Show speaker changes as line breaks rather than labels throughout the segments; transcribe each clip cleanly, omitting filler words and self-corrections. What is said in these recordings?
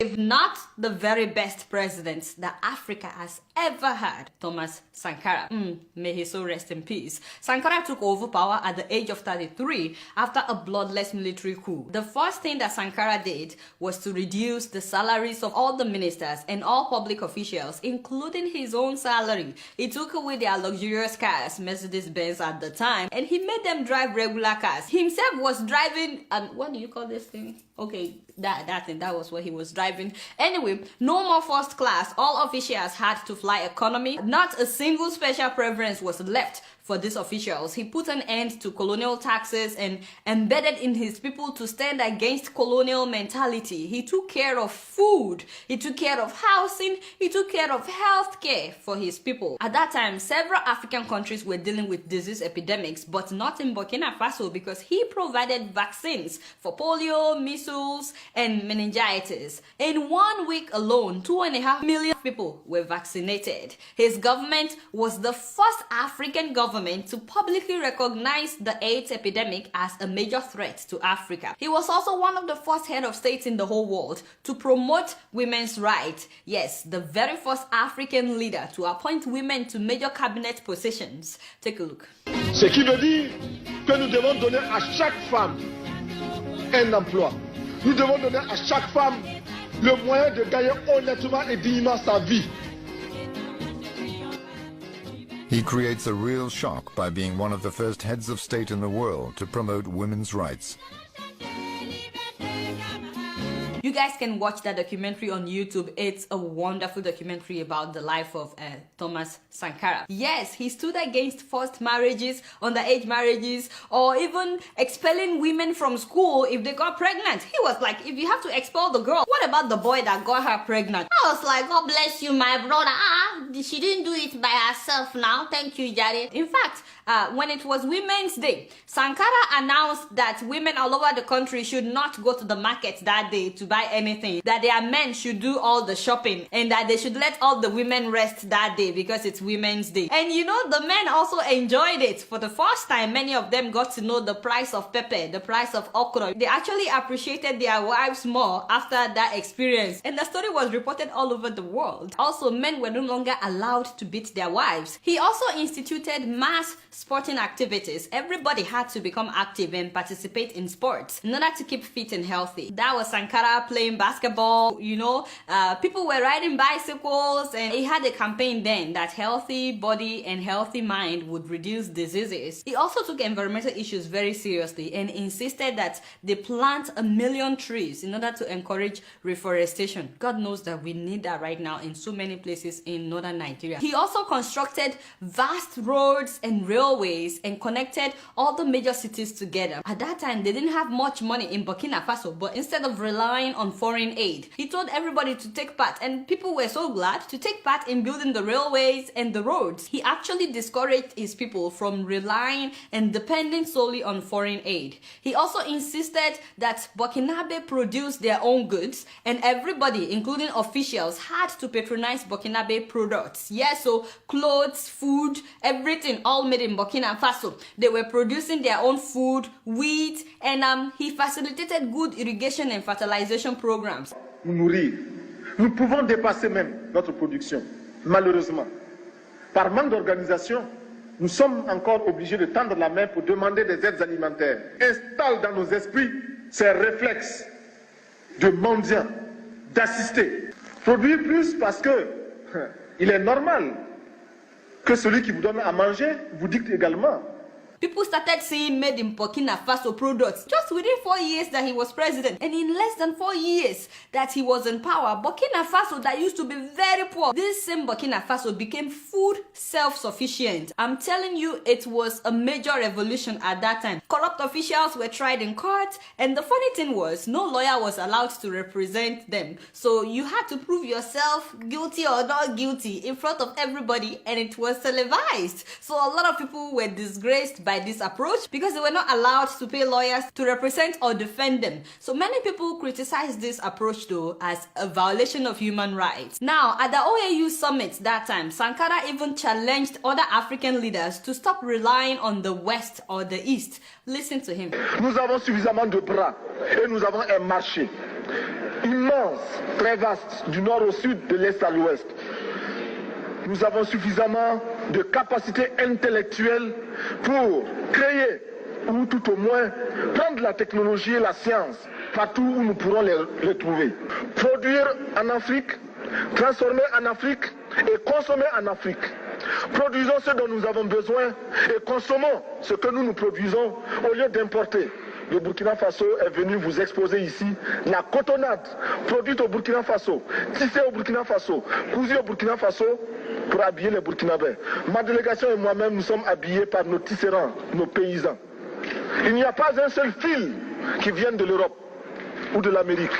if not the very best president that Africa has ever had, Thomas Sankara. May he so rest in peace. Sankara took over power at the age of 33 after a bloodless military coup. The first thing that Sankara did was to reduce the salaries of all the ministers and all public officials, including his own salary. He took away their luxurious cars, Mercedes-Benz at the time, and he made them drive regular cars. He himself was driving, what do you call this thing? Okay, that was what he was driving. Anyway, no more first class. All officials had to fly economy. Not a single special preference was left for these officials. He put an end to colonial taxes and embedded in his people to stand against colonial mentality. He took care of food, he took care of housing, he took care of health care for his people. At that time, several African countries were dealing with disease epidemics, but not in Burkina Faso because he provided vaccines for polio, measles, and meningitis. In 1 week alone, 2.5 million people were vaccinated. His government was the first African government to publicly recognize the AIDS epidemic as a major threat to Africa. He was also one of the first head of states in the whole world to promote women's rights. Yes, the very first African leader to appoint women to major cabinet positions. Take a look.
Ce qui veut dire que nous devons donner à chaque femme un emploi. Nous devons donner à chaque femme le moyen de gagner honnêtement et dignement sa vie.
He creates a real shock by being one of the first heads of state in the world to promote women's rights.
You guys can watch that documentary on YouTube. It's a wonderful documentary about the life of Thomas Sankara. Yes, he stood against forced marriages, underage marriages, or even expelling women from school if they got pregnant. He was like, if you have to expel the girl, what about the boy that got her pregnant? I was like, God bless you, my brother. She didn't do it by herself now. Thank you, Jare. In fact, when it was Women's Day, Sankara announced that women all over the country should not go to the market that day to buy anything, that their men should do all the shopping, and that they should let all the women rest that day because it's Women's Day. And you know, the men also enjoyed it. For the first time, many of them got to know the price of pepper, the price of okra. They actually appreciated their wives more after that experience. And the story was reported all over the world. Also, men were no longer allowed to beat their wives. He also instituted mass sporting activities. Everybody had to become active and participate in sports in order to keep fit and healthy. That was Sankara playing basketball, you know, people were riding bicycles, and he had a campaign then that healthy body and healthy mind would reduce diseases. He also took environmental issues very seriously and insisted that they plant 1 million trees in order to encourage reforestation. God knows that we need that right now in so many places in northern Nigeria. He also constructed vast roads and railways and connected all the major cities together. At that time, they didn't have much money in Burkina Faso, but instead of relying on foreign aid, he told everybody to take part, and people were so glad to take part in building the railways and the roads. He actually discouraged his people from relying and depending solely on foreign aid. He also insisted that Burkinabe produce their own goods, and everybody, including officials, had to patronize Burkinabe products. Yes, so clothes, food, everything, all made in Burkina Faso. They were producing their own food, wheat, and he facilitated good irrigation and fertilization programs.
Nous nourrir. Nous pouvons dépasser même notre production. Malheureusement, par manque d'organisation, nous sommes encore obligés de tendre la main pour demander des aides alimentaires. Installe dans nos esprits ces réflexes de mendiants, d'assister. Produire plus parce que il est normal que celui qui vous donne à manger vous dicte également.
People started seeing made in Burkina Faso products just within 4 years that he was president. And in less than 4 years that he was in power, Burkina Faso, that used to be very poor, this same Burkina Faso became food self-sufficient. I'm telling you, it was a major revolution at that time. Corrupt officials were tried in court, and the funny thing was, no lawyer was allowed to represent them. So you had to prove yourself guilty or not guilty in front of everybody, and it was televised. So a lot of people were disgraced by this approach because they were not allowed to pay lawyers to represent or defend them. So many people criticize this approach though as a violation of human rights. Now, at the OAU summit that time, Sankara even challenged other African leaders to stop relying on the West or the East. Listen to him.
Nous avons suffisamment de bras et nous avons un marché. immense, très vaste, du nord au sud, de l'est à l'ouest. Nous avons suffisamment de capacités intellectuelles pour créer, ou tout au moins prendre la technologie et la science partout où nous pourrons les trouver. Produire en Afrique, transformer en Afrique et consommer en Afrique. Produisons ce dont nous avons besoin et consommons ce que nous produisons au lieu d'importer. Le Burkina Faso est venu vous exposer ici la cotonnade produite au Burkina Faso, tissée au Burkina Faso, cousue au Burkina Faso pour habiller les Burkinabés. Ma délégation et moi-même, nous sommes habillés par nos tisserands, nos paysans. Il n'y a pas un seul fil qui vienne de l'Europe ou de l'Amérique.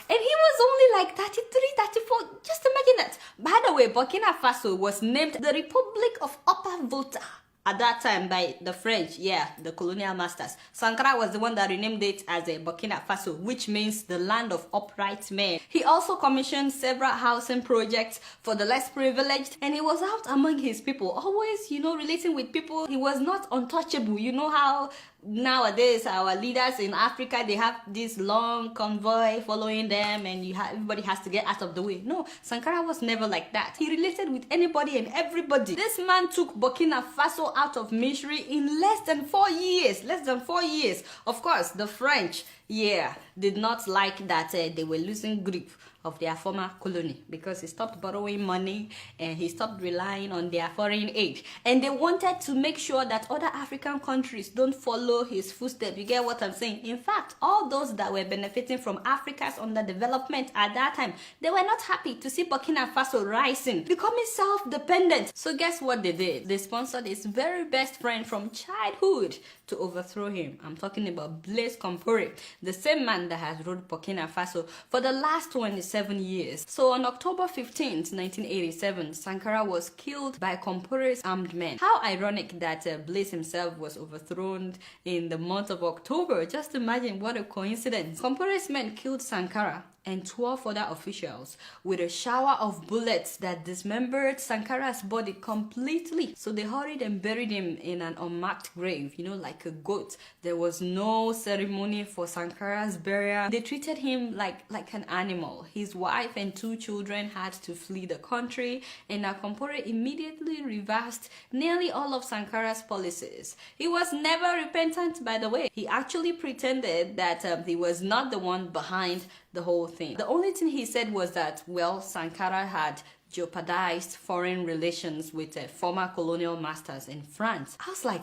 And he was only like 33, 34. Just imagine that. By the way, Burkina Faso was named the Republic of Upper Volta at that time by the French, the colonial masters. Sankara was the one that renamed it as a Burkina Faso, which means the land of upright men. He also commissioned several housing projects for the less privileged, and he was out among his people, always, relating with people. He was not untouchable. You know how nowadays our leaders in Africa, they have this long convoy following them, and everybody has to get out of the way. No, Sankara was never like that. He related with anybody and everybody. This man took Burkina Faso out of misery in less than 4 years. Less than 4 years. Of course, the French, did not like that they were losing grip of their former colony, because he stopped borrowing money and he stopped relying on their foreign aid, and they wanted to make sure that other African countries don't follow his footsteps. You get what I'm saying? In fact, all those that were benefiting from Africa's underdevelopment at that time, they were not happy to see Burkina Faso rising, becoming self-dependent. So guess what they did? They sponsored his very best friend from childhood to overthrow him. I'm talking about Blaise Compaoré, the same man that has ruled Burkina Faso for the last 27 years. So on October 15th, 1987, Sankara was killed by Compaoré's armed men. How ironic that Blaise himself was overthrown in the month of October. Just imagine what a coincidence. Compaoré's men killed Sankara and 12 other officials with a shower of bullets that dismembered Sankara's body completely. So they hurried and buried him in an unmarked grave, like a goat. There was no ceremony for Sankara's burial. They treated him like an animal. His wife and 2 children had to flee the country, and Compaoré immediately reversed nearly all of Sankara's policies. He was never repentant, by the way. He actually pretended that he was not the one behind the whole thing. The only thing he said was that, Sankara had jeopardized foreign relations with former colonial masters in France. I was like,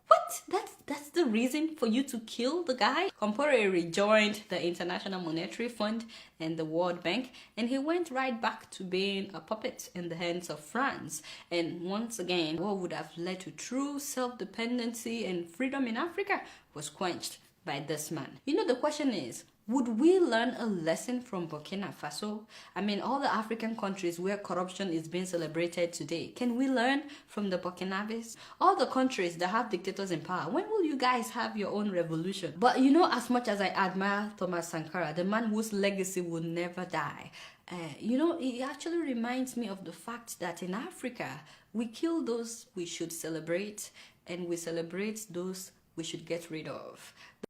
what? That's the reason for you to kill the guy? Compaoré rejoined the International Monetary Fund and the World Bank, and he went right back to being a puppet in the hands of France. And once again, what would have led to true self-dependency and freedom in Africa was quenched by this man. The question is, would we learn a lesson from Burkina Faso? I mean, all the African countries where corruption is being celebrated today, can we learn from the Burkinabés? All the countries that have dictators in power, when will you guys have your own revolution? But as much as I admire Thomas Sankara, the man whose legacy will never die, it actually reminds me of the fact that in Africa, we kill those we should celebrate, and we celebrate those we should get rid of.